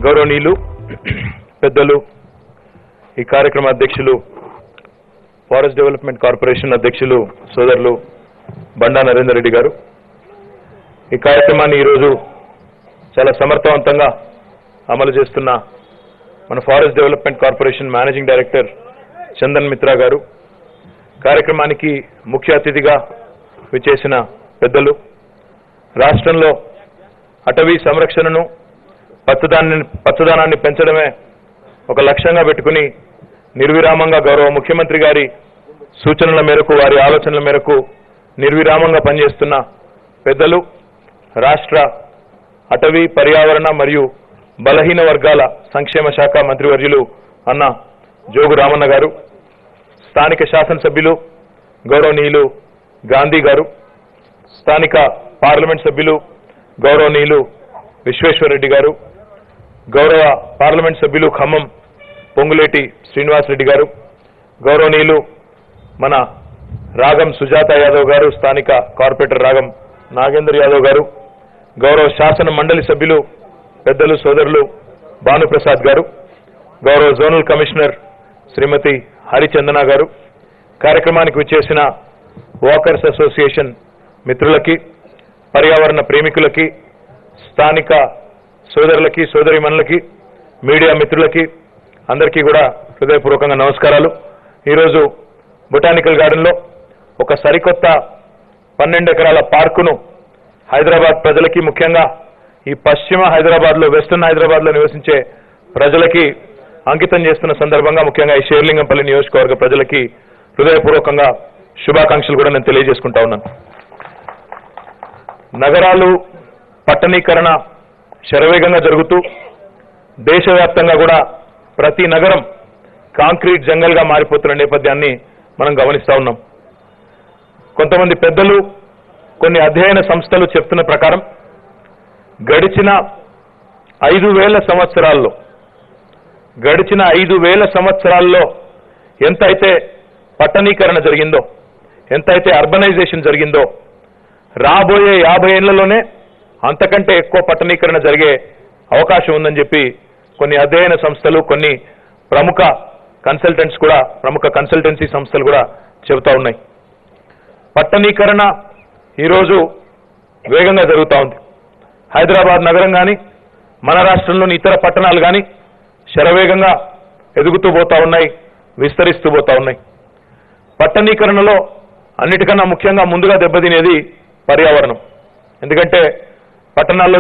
గౌరవనీయులు పెద్దలు ఈ కార్యక్రమ అధ్యక్షులు ఫారెస్ట్ డెవలప్మెంట్ కార్పొరేషన్ అధ్యక్షులు సోదరులు బండా నరేందర్ రెడ్డి గారు ఈ కార్యక్రమాన్ని ఈరోజు చాలా సమర్థవంతంగా అమలు చేస్తున్న మన forest development corporation managing director Chandan Mitra గారు, కార్యక్రమానికి ముఖ్య అతిథిగా విచ్చేసిన పెద్దలు, రాష్ట్రంలో అటవీ సంరక్షణను పచ్చదనాన్ని పెంచడమే ఒక లక్ష్యంగా పెట్టుకుని నిర్విరామంగా గౌరవ ముఖ్యమంత్రి గారి సూచనల మేరకు, వారి ఆలోచనల మేరకు నిర్విరామంగా పనిచేస్తున్న పెద్దలు, రాష్ట్ర అటవీ పర్యావరణ మరియు బలహీన వర్గాల సంక్షేమ శాఖ మంత్రివర్యులు అన్న జోగు రామన్న గారు, స్థానిక శాసనసభ్యులు గౌరవనీయులు గాంధీ గారు, స్థానిక పార్లమెంట్ సభ్యులు గౌరవనీయులు విశ్వేశ్వరరెడ్డి గారు, గౌరవ పార్లమెంట్ సభ్యులు ఖమ్మం పొంగులేటి శ్రీనివాసరెడ్డి గారు, గౌరవనీయులు మన రాగం సుజాత యాదవ్ గారు, స్థానిక కార్పొరేటర్ రాగం నాగేందర్ యాదవ్ గారు, గౌరవ శాసన మండలి సభ్యులు పెద్దలు సోదరులు భానుప్రసాద్ గారు, గౌరవ జోనల్ కమిషనర్ శ్రీమతి హరిచందన గారు, కార్యక్రమానికి విచ్చేసిన వాకర్స్ అసోసియేషన్ మిత్రులకి, పర్యావరణ ప్రేమికులకి, స్థానిక సోదరులకి సోదరీమణులకి, మీడియా మిత్రులకి అందరికీ కూడా హృదయపూర్వకంగా నమస్కారాలు. ఈరోజు బొటానికల్ గార్డెన్లో ఒక సరికొత్త 12 ఎకరాల పార్కును హైదరాబాద్ ప్రజలకి, ముఖ్యంగా ఈ పశ్చిమ హైదరాబాద్లో, వెస్టర్న్ హైదరాబాద్లో నివసించే ప్రజలకి అంకితం చేస్తున్న సందర్భంగా ముఖ్యంగా ఈ షేర్లింగంపల్లి నియోజకవర్గ ప్రజలకి హృదయపూర్వకంగా శుభాకాంక్షలు కూడా నేను తెలియజేసుకుంటా ఉన్నాను. నగరాలు పట్టణీకరణ శరవేగంగా జరుగుతూ దేశవ్యాప్తంగా కూడా ప్రతి నగరం కాంక్రీట్ జంగల్గా మారిపోతున్న నేపథ్యాన్ని మనం గమనిస్తా ఉన్నాం. కొంతమంది పెద్దలు, కొన్ని అధ్యయన సంస్థలు చెప్తున్న ప్రకారం గడిచిన 5,000 సంవత్సరాల్లో ఎంతైతే పట్టణీకరణ జరిగిందో, ఎంతైతే అర్బనైజేషన్ జరిగిందో, రాబోయే 50 ఏళ్లలోనే అంతకంటే ఎక్కువ పట్టణీకరణ జరిగే అవకాశం ఉందని చెప్పి కొన్ని అధ్యయన సంస్థలు, కొన్ని ప్రముఖ కన్సల్టెన్సీ సంస్థలు కూడా చెబుతా ఉన్నాయి. పట్టణీకరణ ఈరోజు వేగంగా జరుగుతూ ఉంది. హైదరాబాద్ నగరం కానీ, మన రాష్ట్రంలోని ఇతర పట్టణాలు కానీ శరవేగంగా ఎదుగుతూ పోతా ఉన్నాయి, విస్తరిస్తూ పోతా ఉన్నాయి. పట్టణీకరణలో అన్నిటికన్నా ముఖ్యంగా ముందుగా దెబ్బతినేది పర్యావరణం. ఎందుకంటే పట్టణాల్లో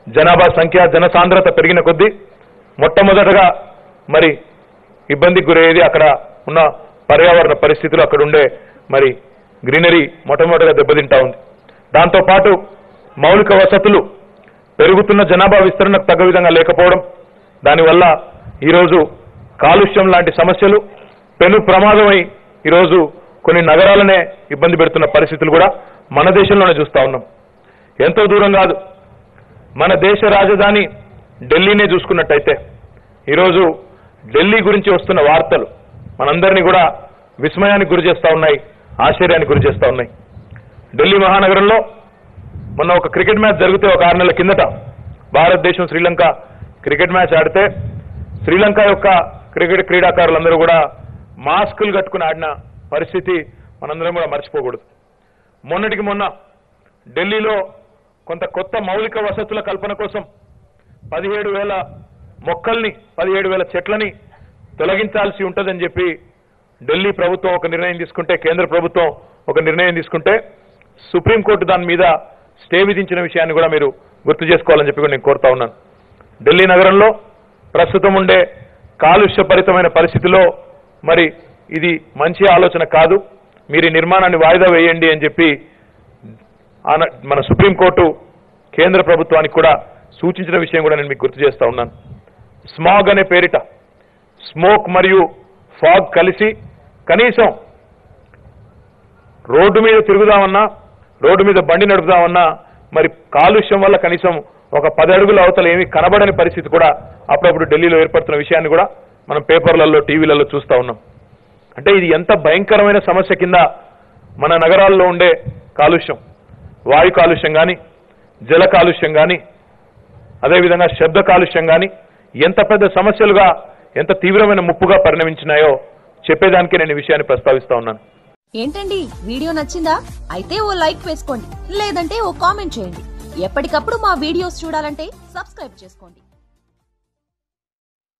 జనాభా సంఖ్య, జనసాంద్రత పెరిగిన కొద్దీ మొట్టమొదటగా మరి ఇబ్బందికి గురయ్యేది అక్కడ ఉన్న పర్యావరణ పరిస్థితులు, అక్కడ ఉండే మరి గ్రీనరీ మొట్టమొదటిగా దెబ్బతింటా ఉంది. దాంతోపాటు మౌలిక వసతులు పెరుగుతున్న జనాభా విస్తరణకు తగ్గ విధంగా లేకపోవడం, దానివల్ల ఈరోజు కాలుష్యం లాంటి సమస్యలు పెను ప్రమాదమై ఈరోజు కొన్ని నగరాలనే ఇబ్బంది పెడుతున్న పరిస్థితులు కూడా మన దేశంలోనే చూస్తా ఉన్నాం. ఎంతో దూరం కాదు, మన దేశ రాజధాని ఢిల్లీనే చూసుకున్నట్టయితే ఈరోజు ఢిల్లీ గురించి వస్తున్న వార్తలు మనందరినీ కూడా విస్మయానికి గురి చేస్తూ ఉన్నాయి, ఆశ్చర్యానికి గురి చేస్తూ ఉన్నాయి. ఢిల్లీ మహానగరంలో మొన్న ఒక క్రికెట్ మ్యాచ్ జరిగితే, ఒక 6 నెలల కిందట భారతదేశం శ్రీలంక క్రికెట్ మ్యాచ్ ఆడితే శ్రీలంక యొక్క క్రికెట్ క్రీడాకారులందరూ కూడా మాస్కులు కట్టుకుని ఆడిన పరిస్థితి మనందరం కూడా మర్చిపోకూడదు. మొన్నటికి మొన్న ఢిల్లీలో కొంత కొత్త మౌలిక వసతుల కల్పన కోసం 17,000 మొక్కల్ని, 17,000 చెట్లని తొలగించాల్సి ఉంటుందని చెప్పి ఢిల్లీ ప్రభుత్వం ఒక నిర్ణయం తీసుకుంటే, కేంద్ర ప్రభుత్వం ఒక నిర్ణయం తీసుకుంటే సుప్రీంకోర్టు దాని మీద స్టే విధించిన విషయాన్ని కూడా మీరు గుర్తు చేసుకోవాలని చెప్పి కూడా నేను కోరుతా ఉన్నాను. ఢిల్లీ నగరంలో ప్రస్తుతం ఉండే కాలుష్యపరితమైన పరిస్థితిలో మరి ఇది మంచి ఆలోచన కాదు, మీరు ఈ నిర్మాణాన్ని వాయిదా వేయండి అని చెప్పి మన సుప్రీంకోర్టు కేంద్ర ప్రభుత్వానికి కూడా సూచించిన విషయం కూడా నేను మీకు గుర్తు చేస్తా ఉన్నాను. స్మాగ్ అనే పేరిట స్మోక్ మరియు ఫాగ్ కలిసి కనీసం రోడ్డు మీద తిరుగుదామన్నా, రోడ్డు మీద బండి నడుపుదామన్నా మరి కాలుష్యం వల్ల కనీసం ఒక 10 అడుగుల అవతల ఏమీ కనబడని పరిస్థితి కూడా అప్పుడప్పుడు ఢిల్లీలో ఏర్పడుతున్న విషయాన్ని కూడా మనం పేపర్లలో, టీవీలలో చూస్తా ఉన్నాం. అంటే ఇది ఎంత భయంకరమైన సమస్య కింద మన నగరాల్లో ఉండే కాలుష్యం, వాయు కాలుష్యం కానీ, జల కాలుష్యం కానీ, అదేవిధంగా శబ్ద కాలుష్యం కానీ ఎంత పెద్ద సమస్యలుగా, ఎంత తీవ్రమైన ముప్పుగా పరిణమించినాయో చెప్పేదానికి నేను ఈ విషయాన్ని ప్రస్తావిస్తా ఉన్నాను. ఏంటండి, వీడియో నచ్చిందా? అయితే ఓ లైక్ వేసుకోండి, లేదంటే ఓ కామెంట్ చేయండి. ఎప్పటికప్పుడు మా వీడియోస్ చూడాలంటే సబ్స్క్రైబ్ చేసుకోండి.